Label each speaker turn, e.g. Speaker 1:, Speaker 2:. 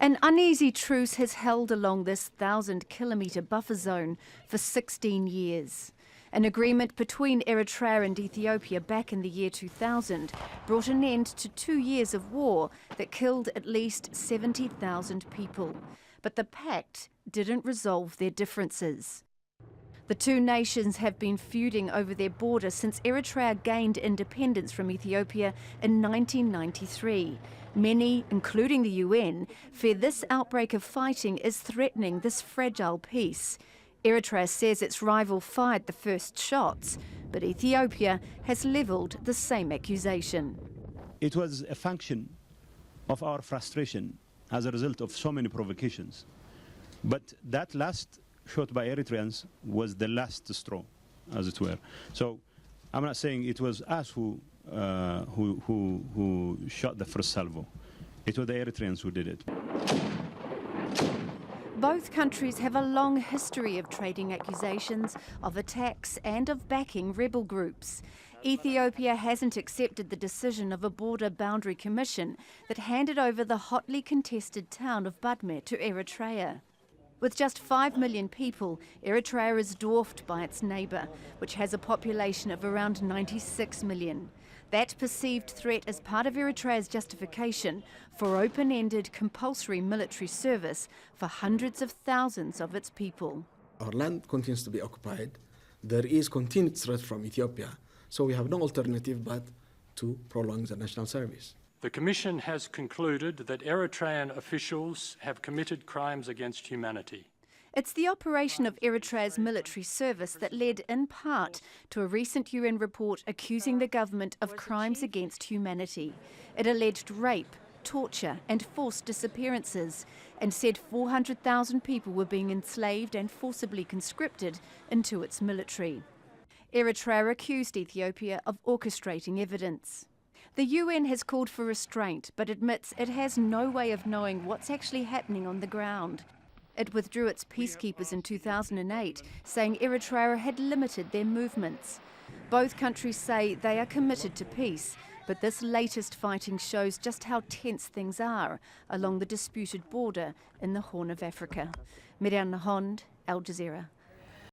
Speaker 1: An uneasy truce has held along this 1,000-kilometre buffer zone for 16 years. An agreement between Eritrea and Ethiopia back in the year 2000 brought an end to 2 years of war that killed at least 70,000 people. But the pact didn't resolve their differences. The two nations have been feuding over their border since Eritrea gained independence from Ethiopia in 1993. Many, including the UN, fear this outbreak of fighting is threatening this fragile peace. Eritrea says its rival fired the first shots, but Ethiopia has levelled the same accusation.
Speaker 2: It was a function of our frustration as a result of so many provocations. But that last shot by Eritreans was the last straw, as it were. So I'm not saying it was us who shot the first salvo. It was the Eritreans who did it.
Speaker 1: Both countries have a long history of trading accusations, of attacks and of backing rebel groups. Ethiopia hasn't accepted the decision of a border boundary commission that handed over the hotly contested town of Badme to Eritrea. With just 5 million people, Eritrea is dwarfed by its neighbour, which has a population of around 96 million. That perceived threat is part of Eritrea's justification for open-ended compulsory military service for hundreds of thousands of its people.
Speaker 3: Our land continues to be occupied. There is continued threat from Ethiopia, so we have no alternative but to prolong the national service.
Speaker 4: The Commission has concluded that Eritrean officials have committed crimes against humanity.
Speaker 1: It's the operation of Eritrea's military service that led in part to a recent UN report accusing the government of crimes against humanity. It alleged rape, torture and forced disappearances and said 400,000 people were being enslaved and forcibly conscripted into its military. Eritrea accused Ethiopia of orchestrating evidence. The UN has called for restraint, but admits it has no way of knowing what's actually happening on the ground. It withdrew its peacekeepers in 2008, saying Eritrea had limited their movements. Both countries say they are committed to peace, but this latest fighting shows just how tense things are along the disputed border in the Horn of Africa. Mereana, Al Jazeera.